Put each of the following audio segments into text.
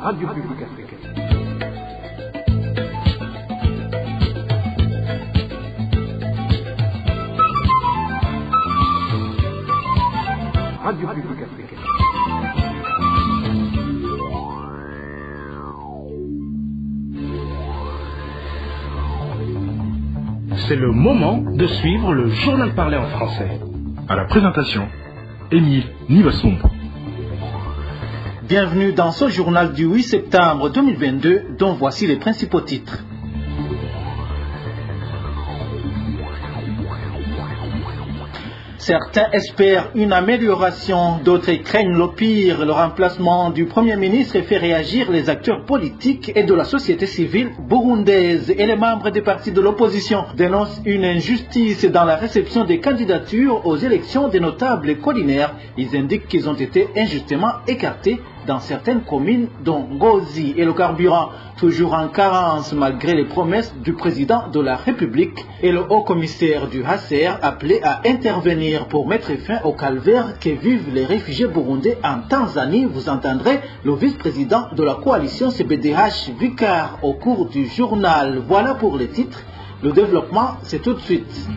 Radio Publique Africaine. Radio Publique Africaine. C'est le moment de suivre le journal parlé en français. À la présentation, Émile Nivasumbo. Bienvenue dans ce journal du 8 septembre 2022 dont voici les principaux titres. Certains espèrent une amélioration, d'autres craignent le pire. Le remplacement du Premier ministre fait réagir les acteurs politiques et de la société civile burundaise. Et les membres des partis de l'opposition dénoncent une injustice dans la réception des candidatures aux élections des notables collinaires. Ils indiquent qu'ils ont été injustement écartés dans certaines communes dont Ngozi. Et le carburant toujours en carence malgré les promesses du président de la République et le haut-commissaire du HCR appelé à intervenir pour mettre fin au calvaire que vivent les réfugiés burundais en Tanzanie. Vous entendrez le vice-président de la coalition CBDH Vicar au cours du journal. Voilà pour les titres. Le développement, c'est tout de suite.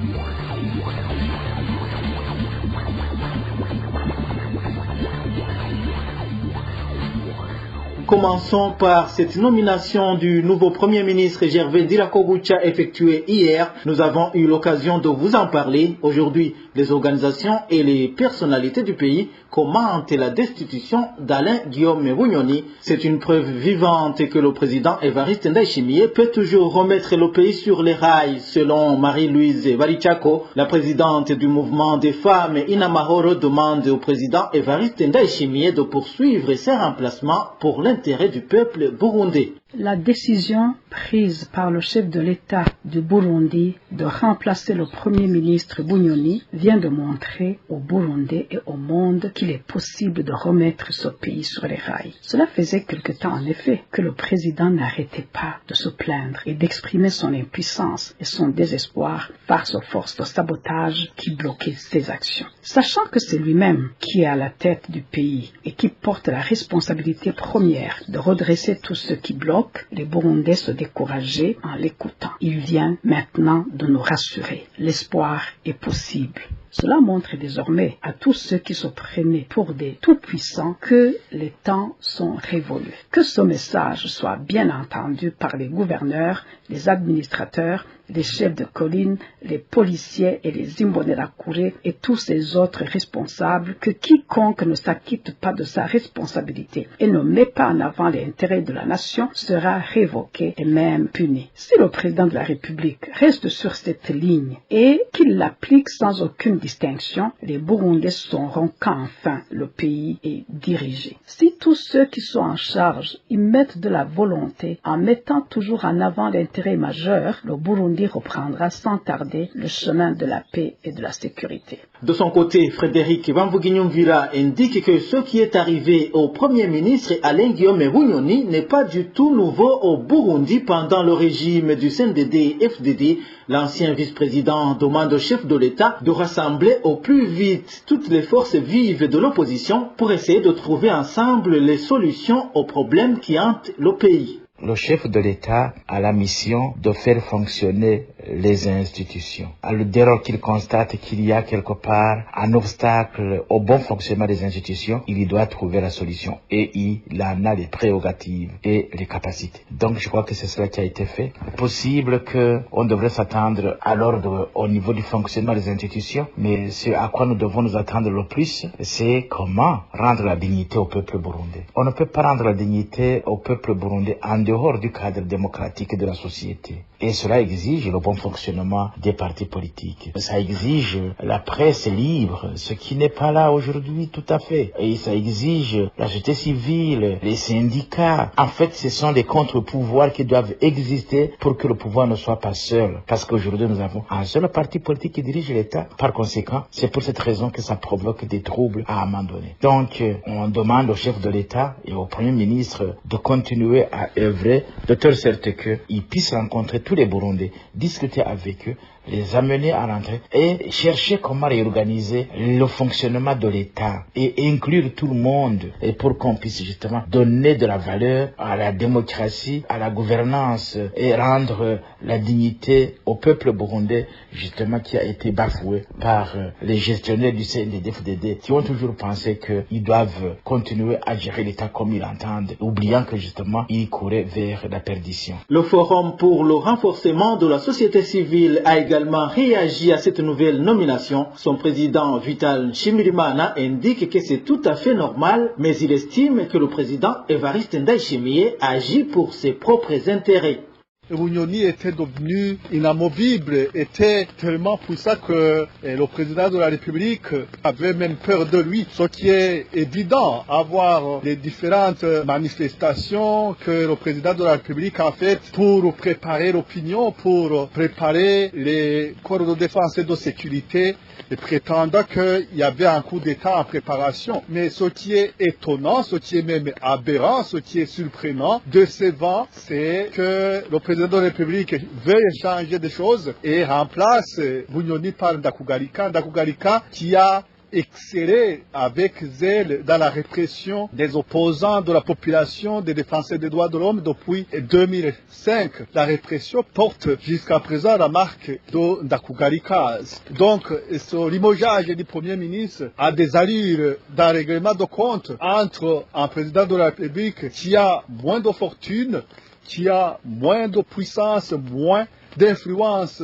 Commençons par cette nomination du nouveau Premier ministre Gervais Dirakobucha effectuée hier. Nous avons eu l'occasion de vous en parler. Aujourd'hui, les organisations et les personnalités du pays commentent la destitution d'Alain Guillaume Bunyoni. C'est une preuve vivante que le président Évariste Ndayishimiye peut toujours remettre le pays sur les rails. Selon Marie-Louise Barichako, la présidente du mouvement des femmes Inamahoro demande au président Évariste Ndayishimiye de poursuivre ses remplacements pour l'intérêt du peuple burundais. La décision prise par le chef de l'État du Burundi de remplacer le Premier ministre Bunyoni vient de montrer aux Burundais et au monde qu'il est possible de remettre ce pays sur les rails. Cela faisait quelque temps en effet que le président n'arrêtait pas de se plaindre et d'exprimer son impuissance et son désespoir face aux forces de sabotage qui bloquaient ses actions. Sachant que c'est lui-même qui est à la tête du pays et qui porte la responsabilité première de redresser tout ce qui bloque, les Burundais se décourageaient en l'écoutant. Il vient maintenant de nous rassurer. L'espoir est possible. Cela montre désormais à tous ceux qui se prenaient pour des tout-puissants que les temps sont révolus. Que ce message soit bien entendu par les gouverneurs, les administrateurs, les chefs de colline, les policiers et les Imbonerakure et tous ces autres responsables, que quiconque ne s'acquitte pas de sa responsabilité et ne met pas en avant l'intérêt de la nation sera révoqué et même puni. Si le président de la République reste sur cette ligne et qu'il l'applique sans aucune distinction, les Burundais sauront qu'enfin le pays est dirigé. Si tous ceux qui sont en charge y mettent de la volonté en mettant toujours en avant l'intérêt majeur, le Burundi reprendra sans tarder le chemin de la paix et de la sécurité. De son côté, Frédéric Bamvuginyumvira indique que ce qui est arrivé au Premier ministre Alain Guillaume Bunyoni n'est pas du tout nouveau au Burundi pendant le régime du CNDD-FDD. L'ancien vice-président demande au chef de l'État de rassembler au plus vite toutes les forces vives de l'opposition pour essayer de trouver ensemble les solutions aux problèmes qui hantent le pays. Le chef de l'État a la mission de faire fonctionner les institutions. Alors, dès lors qu'il constate qu'il y a quelque part un obstacle au bon fonctionnement des institutions, il doit trouver la solution. Et il en a les prérogatives et les capacités. Donc, je crois que c'est cela qui a été fait. Possible qu'on devrait s'attendre à l'ordre au niveau du fonctionnement des institutions, mais ce à quoi nous devons nous attendre le plus, c'est comment rendre la dignité au peuple burundais. On ne peut pas rendre la dignité au peuple burundais en dehors du cadre démocratique de la société. Et cela exige le bon fonctionnement des partis politiques. Ça exige la presse libre, ce qui n'est pas là aujourd'hui tout à fait. Et ça exige la société civile, les syndicats. En fait, ce sont des contre-pouvoirs qui doivent exister pour que le pouvoir ne soit pas seul. Parce qu'aujourd'hui, nous avons un seul parti politique qui dirige l'État. Par conséquent, c'est pour cette raison que ça provoque des troubles à un moment donné. Donc, on demande au chef de l'État et au Premier ministre de continuer à œuvrer de telle sorte qu'ils puissent rencontrer tous les Burundais, discuter avec eux, les amener à rentrer et chercher comment réorganiser le fonctionnement de l'État et inclure tout le monde et pour qu'on puisse justement donner de la valeur à la démocratie, à la gouvernance et rendre la dignité au peuple burundais justement qui a été bafoué par les gestionnaires du CNDD-FDD qui ont toujours pensé qu'ils doivent continuer à gérer l'État comme ils l'entendent, oubliant que justement ils couraient vers la perdition. Le Forum pour le renforcement de la société civile a également réagi à cette nouvelle nomination. Son président Vital Nshimirimana indique que c'est tout à fait normal, mais il estime que le président Evariste Ndayishimiye agit pour ses propres intérêts. Bunyoni était devenu inamovible, était tellement puissant que le président de la République avait même peur de lui. Ce qui est évident, avoir les différentes manifestations que le président de la République a faites pour préparer l'opinion, pour préparer les corps de défense et de sécurité, et prétendant qu'il y avait un coup d'État en préparation. Mais ce qui est étonnant, ce qui est même aberrant, ce qui est surprenant, décevant, c'est que le président de la République veuille changer des choses et remplace Bunyoni par Ndakugarika. Ndakugarika qui a excellé avec zèle dans la répression des opposants de la population, des défenseurs des droits de l'homme depuis 2005. La répression porte jusqu'à présent la marque de Ndakugarika. Donc, ce limogeage du Premier ministre a des allures d'un règlement de compte entre un président de la République qui a moins de fortune, qui a moins de puissance, moins d'influence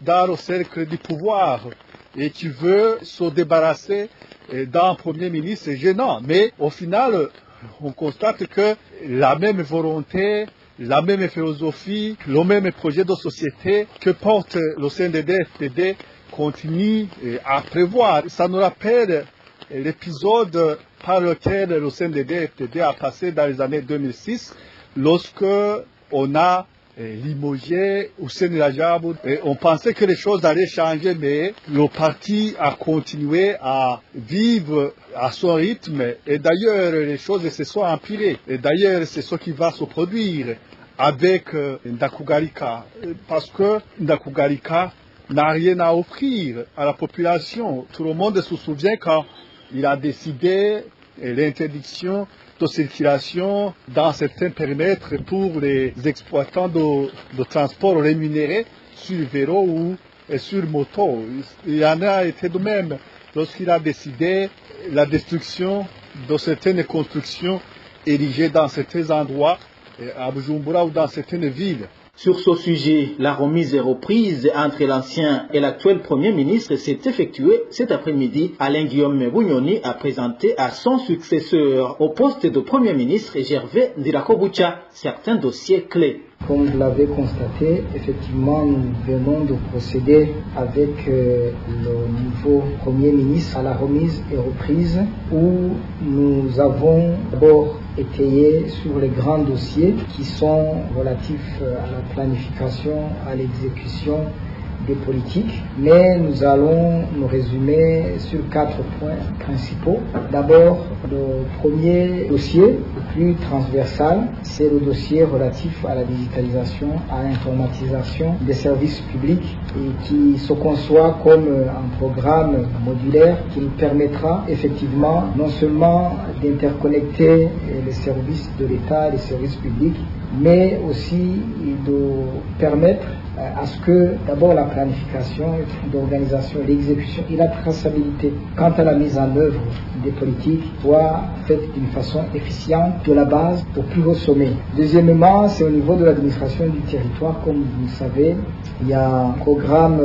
dans le cercle du pouvoir et qui veut se débarrasser d'un Premier ministre gênant. Mais au final, on constate que la même volonté, la même philosophie, le même projet de société que porte le CNDD-FDD continue à prévoir. Ça nous rappelle l'épisode par lequel le CNDD-FDD a passé dans les années 2006, lorsque on a limogé Hussein Rajab. On pensait que les choses allaient changer, mais le parti a continué à vivre à son rythme. Et d'ailleurs, les choses se sont empirées. Et d'ailleurs, c'est ce qui va se produire avec Ndakugarika. Parce que Ndakugarika n'a rien à offrir à la population. Tout le monde se souvient quand il a décidé l'interdiction de circulation dans certains périmètres pour les exploitants de transport rémunérés sur vélo ou sur moto. Il en a été de même lorsqu'il a décidé la destruction de certaines constructions érigées dans certains endroits, à Bujumbura ou dans certaines villes. Sur ce sujet, la remise et reprise entre l'ancien et l'actuel Premier ministre s'est effectuée cet après-midi. Alain Guillaume Bunyoni a présenté à son successeur au poste de Premier ministre Gervais Ndirakobucha certains dossiers clés. Comme vous l'avez constaté, effectivement, nous venons de procéder avec le nouveau Premier ministre à la remise et reprise où nous avons d'abord étayé sur les grands dossiers qui sont relatifs à la planification, à l'exécution des politiques, mais nous allons nous résumer sur 4 points principaux. D'abord, le premier dossier, le plus transversal, c'est le dossier relatif à la digitalisation, à l'informatisation des services publics et qui se conçoit comme un programme modulaire qui nous permettra effectivement non seulement d'interconnecter les services de l'État, les services publics, mais aussi de permettre à ce que d'abord la planification, l'organisation, l'exécution et la traçabilité quant à la mise en œuvre des politiques soit faite d'une façon efficiente de la base au plus haut sommet. Deuxièmement, c'est au niveau de l'administration du territoire, comme vous le savez, il y a un programme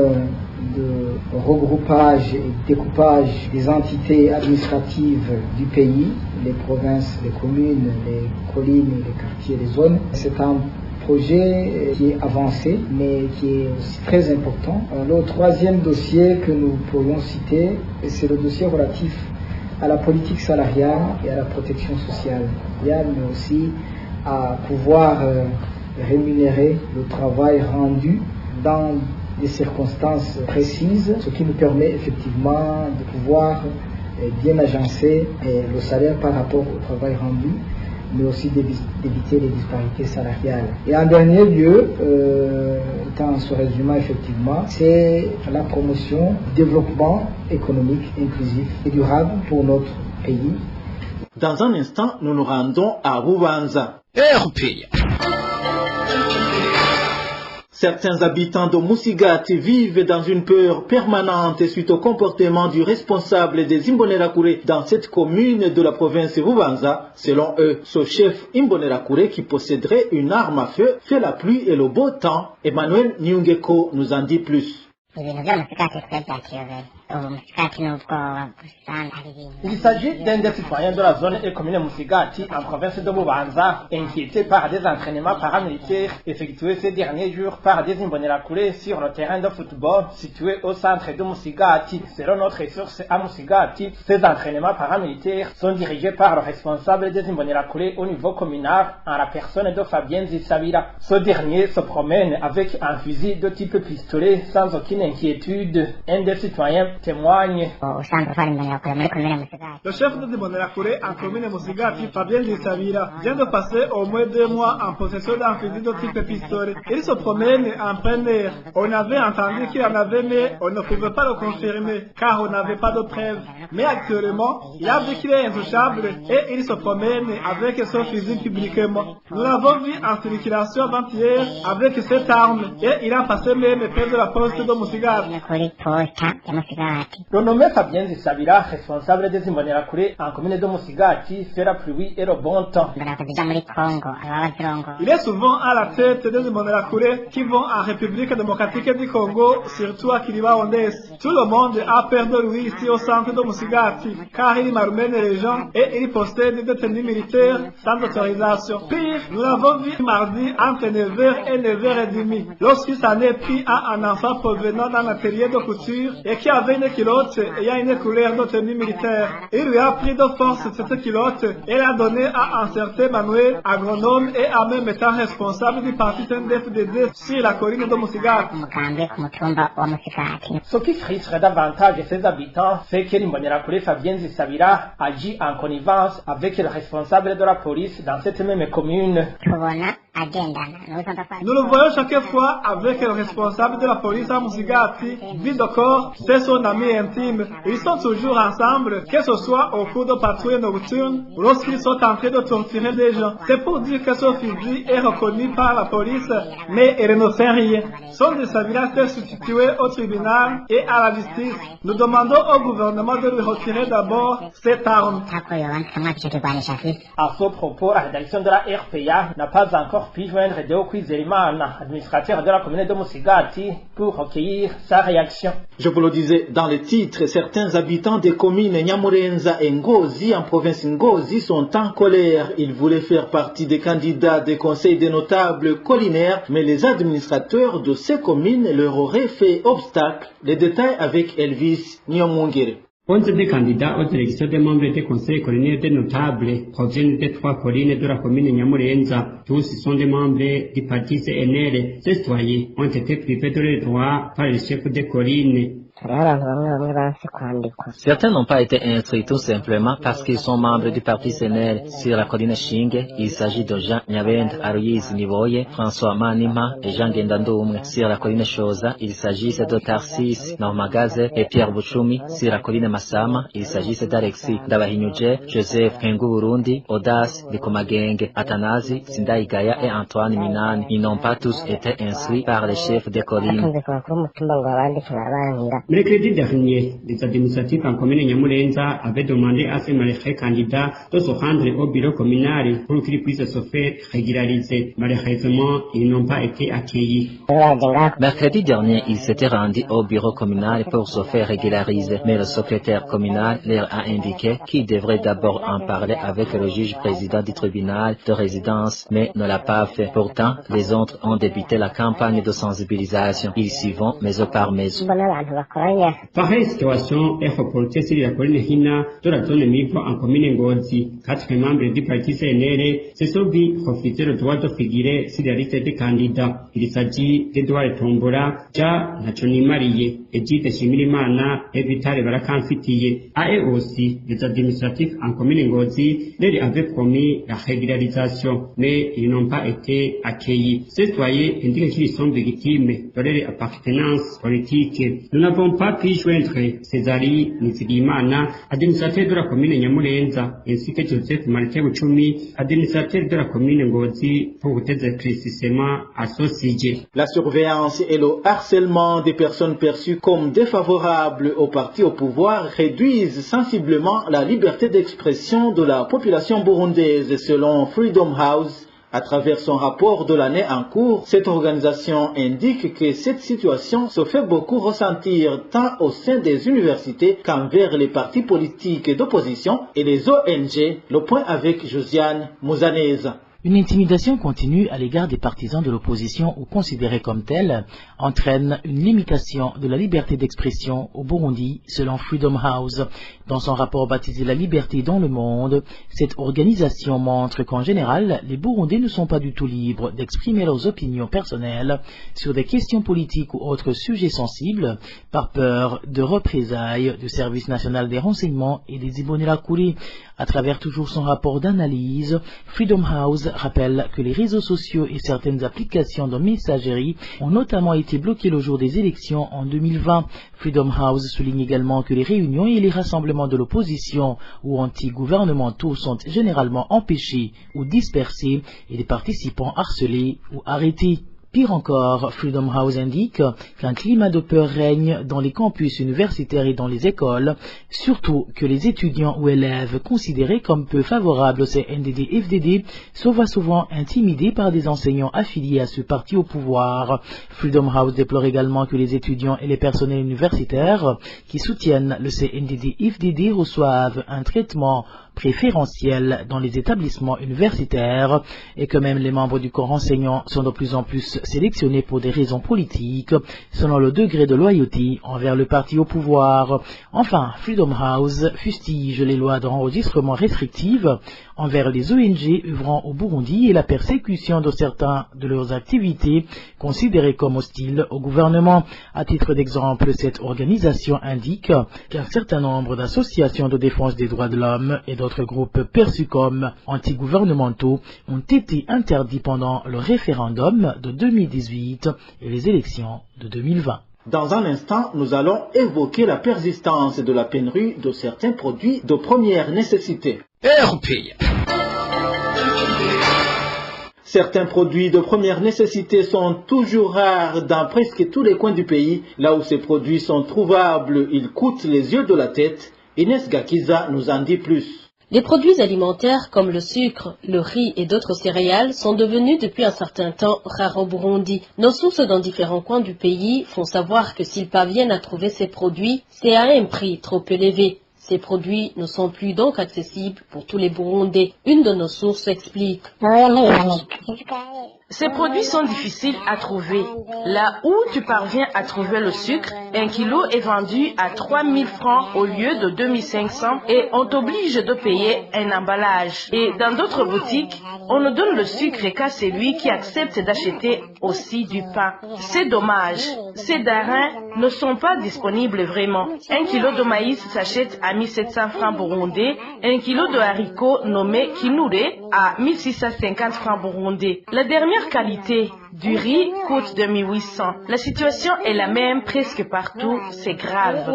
de regroupage et découpage des entités administratives du pays, les provinces, les communes, les collines, les quartiers, les zones. C'est un projet qui est avancé, mais qui est aussi très important. Le troisième dossier que nous pourrions citer, c'est le dossier relatif à la politique salariale et à la protection sociale, mais aussi à pouvoir rémunérer le travail rendu dans des circonstances précises, ce qui nous permet effectivement de pouvoir bien agencer le salaire par rapport au travail rendu, mais aussi d'éviter les disparités salariales. Et en dernier lieu, tout en se résumant effectivement, c'est la promotion du développement économique inclusif et durable pour notre pays. Dans un instant, nous nous rendons à Bubanza. Certains habitants de Musigati vivent dans une peur permanente suite au comportement du responsable des Imbonerakure dans cette commune de la province de Bubanza. Selon eux, ce chef Imbonerakure qui posséderait une arme à feu fait la pluie et le beau temps. Emmanuel Nyungeko nous en dit plus. Il s'agit d'un des citoyens de la zone et commune Musigati en province de Bubanza, inquiétés par des entraînements paramilitaires effectués ces derniers jours par des Imbonerakure sur le terrain de football situé au centre de Musigati. Selon notre source à Musigati, ces entraînements paramilitaires sont dirigés par le responsable des Imbonerakure au niveau communal en la personne de Fabien Zisabira. Ce dernier se promène avec un fusil de type pistolet sans aucune inquiétude. Un des citoyens témoigne. Le chef de Imbonerakure en commune Musigati, Fabien Zisabira, vient de passer au moins 2 mois en possession d'un fusil de type pistolet. Il se promène en plein air. On avait entendu qu'il en avait, mais on ne pouvait pas le confirmer car on n'avait pas de preuves. Mais actuellement, il a dit qu'il est intouchable et il se promène avec son fusil publiquement. Nous l'avons vu en circulation avant-hier avec cette arme et il a passé même près de la poste de Musigati. Le nommé Fabien Zisabira, responsable des Imbonerakure en commune de Musigati, fait la pluie et le bon temps. Il est souvent à la tête des Imbonerakure qui vont en République démocratique du Congo, surtout à Kiliba-Ondès. Tout le monde a peur de lui ici au centre de Musigati, car il malmène les gens et il possède des tenues militaires sans autorisation. Pire, nous l'avons vu mardi entre 9h et 9h30, lorsqu'il s'en est pris à un enfant provenant d'un atelier de couture et qui avait une culotte ayant une couleur de tenue militaire. Il lui a pris de force cette culotte et l'a donnée à un certain Manuel, agronome et en même temps responsable du parti CNDD-FDD sur la colline de Musigati. Ce qui frustre davantage ses habitants, c'est que l'Imbonerakure Fabien Zisabira agit en connivence avec le responsable de la police dans cette même commune. Nous le voyons chaque fois avec le responsable de la police à Musigati. Vidocor, c'est son ami intime. Ils sont toujours ensemble, que ce soit au cours de patrouilles nocturnes ou lorsqu'ils sont en train de torturer des gens. C'est pour dire que ce fusil est reconnu par la police, mais elle ne fait rien. Son Zisabira s'est substitué au tribunal et à la justice. Nous demandons au gouvernement de lui retirer d'abord cette arme. À ce propos, la rédaction de la RPA n'a pas encore pu joindre Deo Kwizerimana, administrateur de la commune de Musigati, pour recueillir sa réaction. Je vous le disais dans les titres, certains habitants des communes Nyamurenza et Ngozi en province Ngozi sont en colère. Ils voulaient faire partie des candidats des conseils des notables collinaires, mais les administrateurs de ces communes leur auraient fait obstacle. Les détails avec Elvis Nyomungere. 11 des candidats aux élections des membres des conseils collinaires des notables proviennent des 3 collines de la commune Nyamurenza. Tous sont des membres du parti CNL. Ces citoyens ont été privés de leurs droits par le chef des collines. Certains n'ont pas été instruits tout simplement parce qu'ils sont membres du parti CNL. Sur la colline Shinge, il s'agit de Jean Nyabend, Aloïse Nivoye, François Manima et Jean Gendandoumwe. Sur la colline Choza, il s'agit de Tarsis Normagaze et Pierre Buchumi. Sur la colline Massama, il s'agit d'Alexis Ndabahinyuje, Joseph Kengu Burundi, Audace Bikomagenge, Athanasi Sindaigaya et Antoine Minani. Ils n'ont pas tous été instruits par les chefs des collines. Mercredi dernier, les administratifs en commune Nyamurenza avaient demandé à ces malheureux candidats de se rendre au bureau communal pour qu'ils puissent se faire régulariser. Malheureusement, ils n'ont pas été accueillis. Mercredi dernier, ils s'étaient rendus au bureau communal pour se faire régulariser, mais le secrétaire communal leur a indiqué qu'ils devraient d'abord en parler avec le juge président du tribunal de résidence, mais ne l'a pas fait. Pourtant, les autres ont débuté la campagne de sensibilisation. Ils s'y vont maison par maison. Pareille situation est reportée sur la colline Hina de la zone Mivo en commune Ngozi. 4 membres du parti CNL se sont vus refuser le droit de figurer sur la liste des candidats. Il s'agit d'Edouard Tombola, Ja Nachonimariye, Edith Shimirimana et Vitale Barakamfitiye. À eux aussi, les administratifs en commune Ngozi leur avaient promis la régularisation, mais ils n'ont pas été accueillis. Ces citoyens indiquent qu'ils sont victimes de leur appartenance politique. Nous n'avons pas pu joindre Césari Nizigimana, administrateur de la commune Nyamurenza, ainsi que Joseph Martin Buchumi, administrateur de la commune Ngozi, pour des éclaircissements à ce sujet. La surveillance et le harcèlement des personnes perçues comme défavorables au parti au pouvoir réduisent sensiblement la liberté d'expression de la population burundaise, selon Freedom House. À travers son rapport de l'année en cours, cette organisation indique que cette situation se fait beaucoup ressentir tant au sein des universités qu'envers les partis politiques d'opposition et les ONG. Le point avec Josiane Mouzanez. Une intimidation continue à l'égard des partisans de l'opposition ou considérés comme tels entraîne une limitation de la liberté d'expression au Burundi, selon Freedom House. Dans son rapport baptisé La liberté dans le monde, cette organisation montre qu'en général, les Burundais ne sont pas du tout libres d'exprimer leurs opinions personnelles sur des questions politiques ou autres sujets sensibles par peur de représailles du Service national des renseignements et des Imbonerakure. À travers toujours son rapport d'analyse, Freedom House rappelle que les réseaux sociaux et certaines applications de messagerie ont notamment été bloqués le jour des élections en 2020. Freedom House souligne également que les réunions et les rassemblements de l'opposition ou anti-gouvernementaux sont généralement empêchés ou dispersés et les participants harcelés ou arrêtés. Pire encore, Freedom House indique qu'un climat de peur règne dans les campus universitaires et dans les écoles, surtout que les étudiants ou élèves considérés comme peu favorables au CNDD-FDD se voient souvent intimidés par des enseignants affiliés à ce parti au pouvoir. Freedom House déplore également que les étudiants et les personnels universitaires qui soutiennent le CNDD-FDD reçoivent un traitement préférentiel dans les établissements universitaires et que même les membres du corps enseignant sont de plus en plus sélectionnés pour des raisons politiques selon le degré de loyauté envers le parti au pouvoir. Enfin, Freedom House fustige les lois d'enregistrement restrictives envers les ONG œuvrant au Burundi et la persécution de certains de leurs activités considérées comme hostiles au gouvernement. À titre d'exemple, cette organisation indique qu'un certain nombre d'associations de défense des droits de l'homme et d'autres groupes perçus comme antigouvernementaux ont été interdits pendant le référendum de 2018 et les élections de 2020. Dans un instant, nous allons évoquer la persistance de la pénurie de certains produits de première nécessité. Certains produits de première nécessité sont toujours rares dans presque tous les coins du pays. Là où ces produits sont trouvables, ils coûtent les yeux de la tête. Inès Gakiza nous en dit plus. Les produits alimentaires comme le sucre, le riz et d'autres céréales sont devenus depuis un certain temps rares au Burundi. Nos sources dans différents coins du pays font savoir que s'ils parviennent à trouver ces produits, c'est à un prix trop élevé. Ces produits ne sont plus donc accessibles pour tous les Burundais. Une de nos sources explique. Ces produits sont difficiles à trouver. Là où tu parviens à trouver le sucre, 1 kilo est vendu à 3 000 francs au lieu de 2 500 et on t'oblige de payer un emballage. Et dans d'autres boutiques, on ne donne le sucre qu'à celui qui accepte d'acheter aussi du pain. C'est dommage. Ces denrées ne sont pas disponibles vraiment. 1 kilo de maïs s'achète à 1700 francs burundais, 1 kilo de haricots nommé kinure à 1650 francs burundais. La dernière qualité du riz coûte 2800. La situation est la même presque partout, c'est grave.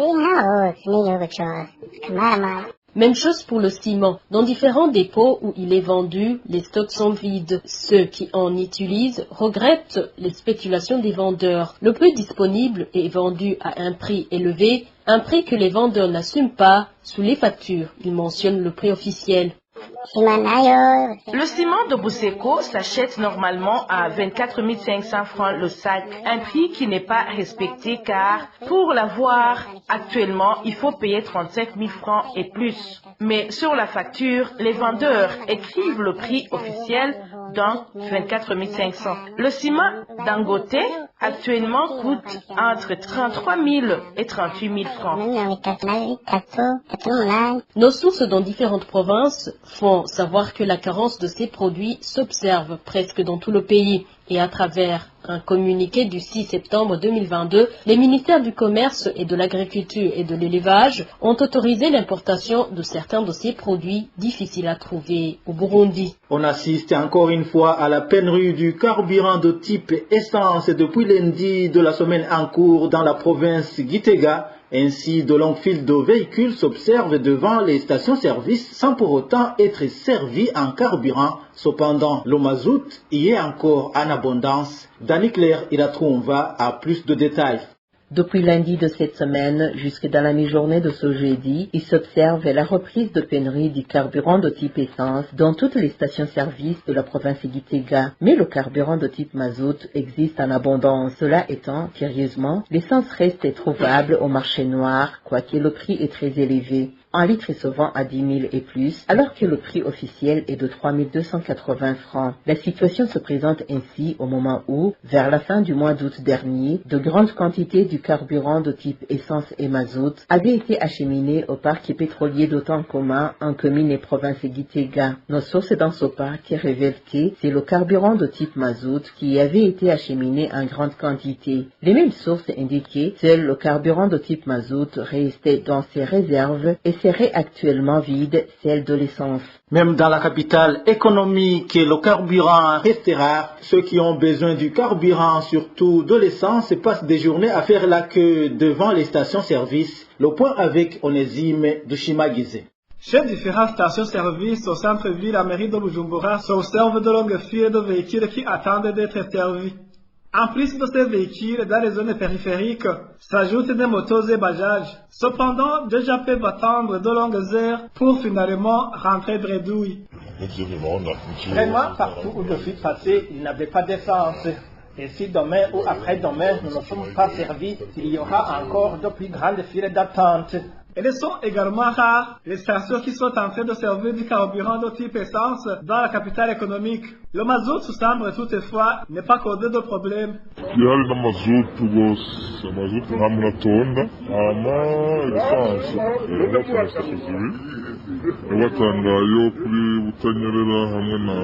Même chose pour le ciment. Dans différents dépôts où il est vendu, les stocks sont vides. Ceux qui en utilisent regrettent les spéculations des vendeurs. Le peu disponible est vendu à un prix élevé, un prix que les vendeurs n'assument pas sous les factures. Ils mentionnent le prix officiel. Le ciment de Buseko s'achète normalement à 24 500 francs le sac, un prix qui n'est pas respecté car pour l'avoir actuellement il faut payer 35 000 francs et plus. Mais sur la facture, les vendeurs écrivent le prix officiel, donc 24 500. Le ciment Dangote actuellement coûte entre 33 000 et 38 000 francs. Nos sources dans différentes provinces font savoir que la carence de ces produits s'observe presque dans tout le pays. Et à travers un communiqué du 6 septembre 2022, les ministères du Commerce et de l'Agriculture et de l'Élevage ont autorisé l'importation de certains de ces produits difficiles à trouver au Burundi. On assiste encore une fois à la pénurie du carburant de type essence depuis lundi de la semaine en cours dans la province Gitega. Ainsi, de longues files de véhicules s'observent devant les stations-service sans pour autant être servis en carburant. Cependant, le mazout y est encore en abondance. Dani Claire Iratroumva a plus de détails. Depuis lundi de cette semaine jusque dans la mi-journée de ce jeudi, il s'observe la reprise de pénurie du carburant de type essence dans toutes les stations-service de la province Gitega. Mais le carburant de type mazout existe en abondance. Cela étant, curieusement, l'essence reste trouvable au marché noir, quoique le prix est très élevé. Un litre se vend à 10 000 et plus, alors que le prix officiel est de 3 280 francs. La situation se présente ainsi au moment où, vers la fin du mois d'août dernier, de grandes quantités du carburant de type essence et mazout avaient été acheminées au parc pétrolier d'Otan commun en commune et province Gitega. Nos sources dans ce parc révèlent que c'est le carburant de type mazout qui avait été acheminé en grande quantité. Les mêmes sources indiquaient que seul le carburant de type mazout restait dans ses réserves et serait actuellement vide, celle de l'essence. Même dans la capitale économique, le carburant reste rare. Ceux qui ont besoin du carburant, surtout de l'essence, passent des journées à faire la queue devant les stations-service. Le point avec Onésime de Chimagize. Chez différentes stations-service au centre-ville, la mairie de Bujumbura s'observe de longues files de véhicules qui attendent d'être servis. En plus de ces véhicules, dans les zones périphériques, s'ajoutent des motos et bajages. Cependant, des gens peuvent attendre de longues heures pour finalement rentrer bredouille. Vraiment, partout où je suis passé, il n'avait pas d'essence. Et si demain ou après-demain, nous ne sommes pas servis, il y aura encore de plus grandes files d'attente. Elles sont également rares, les stations qui sont en train de servir du carburant de type essence dans la capitale économique. Le mazout semble toutefois n'est pas causé de problème. Yari na mazutu gose, mazutu ntamuratonda, ama essence, watanga station watangayo kuri Butanyerera hamwe na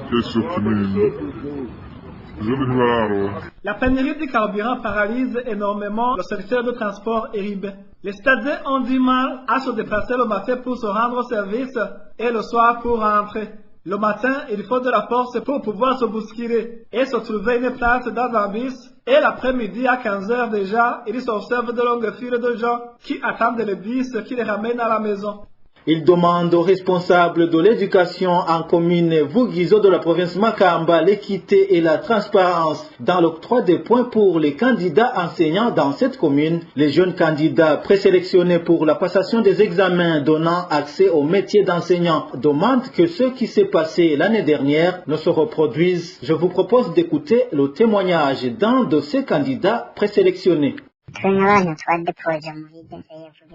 Kesho Kinini. La pénurie du carburant paralyse énormément le secteur de transport éribé. Les stadiers ont du mal à se déplacer le matin pour se rendre au service et le soir pour rentrer. Le matin, il faut de la force pour pouvoir se bousculer et se trouver une place dans un bus. Et l'après-midi, à 15 h déjà, il s'observe de longues files de gens qui attendent le bus qui les ramène à la maison. Il demande aux responsables de l'éducation en commune Vugizo de la province Makamba l'équité et la transparence dans l'octroi des points pour les candidats enseignants dans cette commune. Les jeunes candidats présélectionnés pour la passation des examens donnant accès au métier d'enseignant demandent que ce qui s'est passé l'année dernière ne se reproduise. Je vous propose d'écouter le témoignage d'un de ces candidats présélectionnés.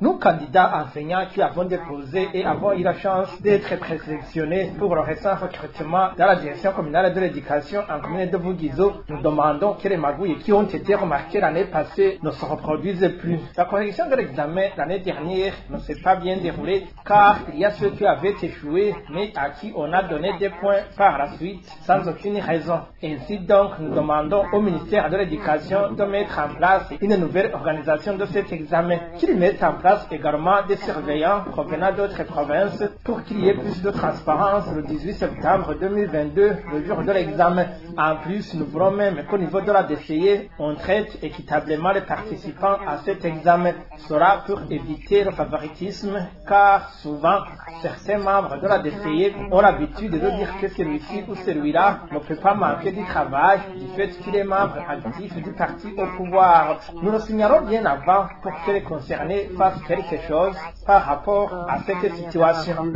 Nous, candidats enseignants qui avons déposé et avons eu la chance d'être présélectionnés pour le récent recrutement dans la direction communale de l'éducation en commune de Vugizo, nous demandons que les magouilles qui ont été remarquées l'année passée ne se reproduisent plus. La correction de l'examen l'année dernière ne s'est pas bien déroulée car il y a ceux qui avaient échoué mais à qui on a donné des points par la suite sans aucune raison. Ainsi donc, nous demandons au ministère de l'éducation de mettre en place une nouvelle organisation de cet examen, qu'ils mettent en place également des surveillants provenant d'autres provinces pour qu'il y ait plus de transparence le 18 septembre 2022, le jour de l'examen. En plus, nous voulons même qu'au niveau de la DCE, on traite équitablement les participants à cet examen. Cela pour éviter le favoritisme, car souvent, certains membres de la DCE ont l'habitude de dire que celui-ci ou celui-là ne peut pas manquer du travail du fait qu'il est membre actif du parti au pouvoir. Nous ne signalons bien avant pour que les concernés fassent quelque chose par rapport à cette situation.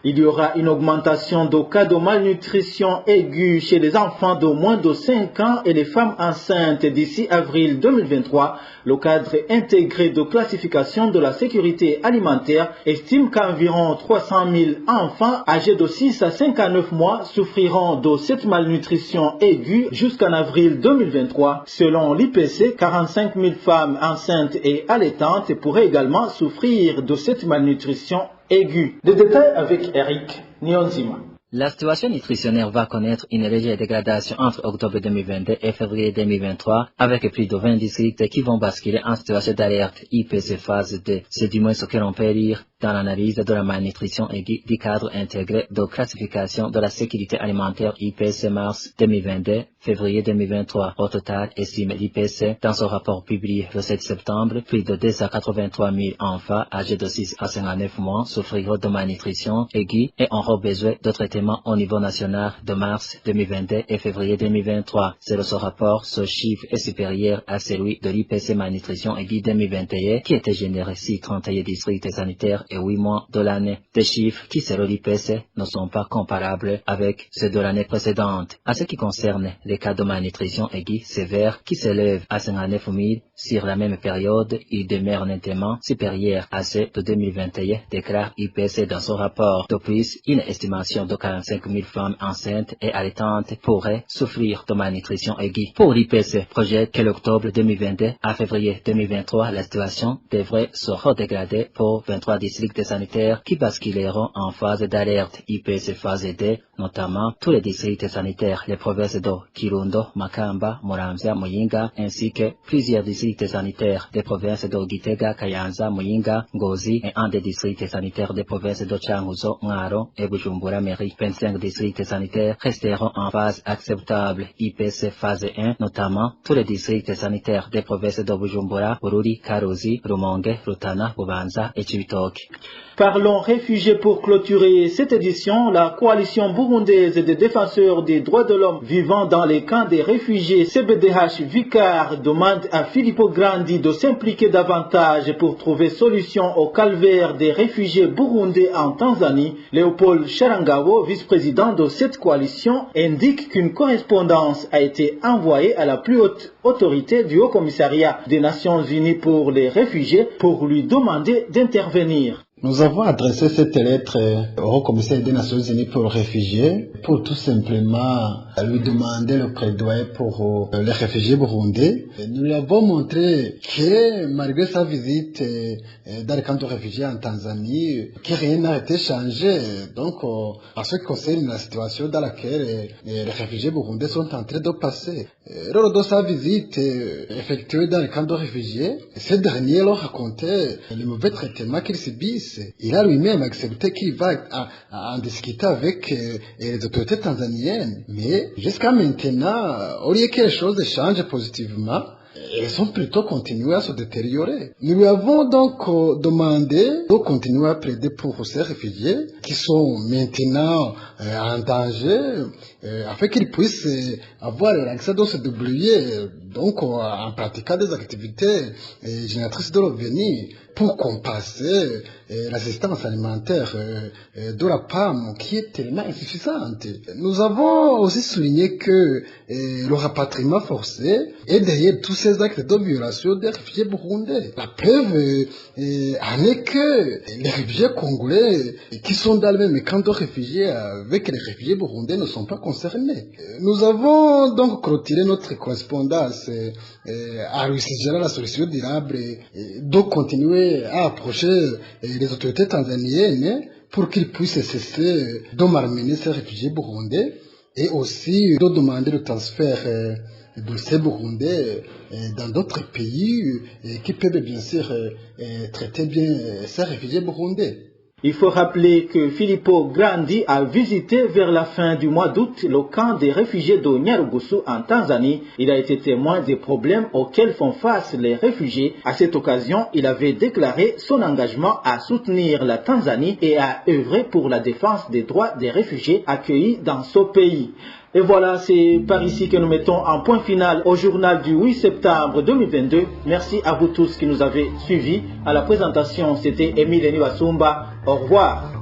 Il y aura une augmentation de cas de malnutrition aiguë chez les enfants de moins de 5 ans et les femmes enceintes d'ici avril 2023. Le cadre intégré de classification de la sécurité alimentaire estime qu'environ 300 000 enfants âgés de 6 à 59 mois souffriront de cette malnutrition aiguë jusqu'en avril 2023. Selon l'IPC, 45 000 femmes enceintes et allaitantes pourraient également souffrir de cette malnutrition aiguë. Des détails avec Eric Nyonzima. La situation nutritionnelle va connaître une légère dégradation entre octobre 2022 et février 2023, avec plus de 20 districts qui vont basculer en situation d'alerte IPC phase 2. C'est du moins ce que l'on peut lire dans l'analyse de la malnutrition aiguë du cadre intégré de classification de la sécurité alimentaire IPC mars 2022, février 2023. Au total, estime l'IPC dans son rapport publié le 7 septembre, plus de 283 000 enfants âgés de 6 à 59 mois souffriront de malnutrition aiguë et auront besoin de traitement au niveau national de mars 2022 et février 2023. Selon ce rapport, ce chiffre est supérieur à celui de l'IPC malnutrition aiguë 2021 qui était généré sur 31 districts sanitaires et 8 mois de l'année. Des chiffres qui, selon l'IPC, ne sont pas comparables avec ceux de l'année précédente. À ce qui concerne les cas de malnutrition aiguë sévère qui s'élèvent à 59 000 sur la même période, ils demeurent nettement supérieurs à ceux de 2021, déclare IPC dans son rapport. De plus, une estimation de 45 000 femmes enceintes et allaitantes pourraient souffrir de malnutrition aiguë. Pour l'IPC, projette que l'octobre 2022 à février 2023, la situation devrait se redégrader pour 23 districts sanitaires qui basculeront en phase d'alerte IPC phase 2, notamment tous les districts sanitaires, les provinces de Kirundo, Makamba, Muramvya, Muyinga, ainsi que plusieurs districts sanitaires des provinces de Gitega, Kayanza, Muyinga, Ngozi et un des districts sanitaires des provinces de Changuzo, Ngaro et Bujumbura Mairie. 25 districts sanitaires resteront en phase acceptable IPC phase 1, notamment tous les districts sanitaires des provinces de Bujumbura, Bururi, Karuzi, Rumonge, Rutana, Bubanza et Chibitoke. Parlons réfugiés pour clôturer cette édition. La coalition burundaise des défenseurs des droits de l'homme vivant dans les camps des réfugiés CBDH Vicar demande à Filippo Grandi de s'impliquer davantage pour trouver solution au calvaire des réfugiés burundais en Tanzanie. Léopold Sharangabo, vice-président de cette coalition, indique qu'une correspondance a été envoyée à la plus haute autorité du Haut-Commissariat des Nations Unies pour les réfugiés pour lui demander d'intervenir. Nous avons adressé cette lettre au Haut-Commissaire des Nations Unies pour les réfugiés pour tout simplement lui demander le plaidoyer pour les réfugiés burundais. Nous lui avons montré que malgré sa visite dans le camp de réfugiés en Tanzanie, que rien n'a été changé. Donc, en ce qui concerne la situation dans laquelle les réfugiés burundais sont en train de passer. Lors de sa visite effectuée dans le camp de réfugiés, ces derniers leur racontaient le mauvais traitement qu'ils subissent. Il a lui-même accepté qu'il va en discuter avec les autorités tanzaniennes. Mais jusqu'à maintenant, au lieu que les choses changent positivement, elles ont plutôt continué à se détériorer. Nous lui avons donc demandé de continuer à plaider pour ces réfugiés qui sont maintenant en danger, afin qu'ils puissent avoir l'accès de se débrouiller, donc en pratiquant des activités génératrices de revenus pour compenser l'assistance alimentaire de la PAM qui est tellement insuffisante. Nous avons aussi souligné que le rapatriement forcé est derrière tous ces actes de violation des réfugiés burundais. La preuve en est que les réfugiés congolais qui sont dans le même camp de réfugiés avec les réfugiés burundais ne sont pas concernés. Nous avons donc clôturé notre correspondance à lui suggérer la solution durable de continuer à approcher les autorités tanzaniennes pour qu'ils puissent cesser de malmener ces réfugiés burundais et aussi de demander le transfert de ces burundais dans d'autres pays qui peuvent bien sûr traiter bien ces réfugiés burundais. Il faut rappeler que Filippo Grandi a visité vers la fin du mois d'août le camp des réfugiés de Nyarugusu en Tanzanie. Il a été témoin des problèmes auxquels font face les réfugiés. À cette occasion, il avait déclaré son engagement à soutenir la Tanzanie et à œuvrer pour la défense des droits des réfugiés accueillis dans ce pays. Et voilà, c'est par ici que nous mettons un point final au journal du 8 septembre 2022. Merci à vous tous qui nous avez suivis. À la présentation, c'était Émile Niwasumba. Au revoir.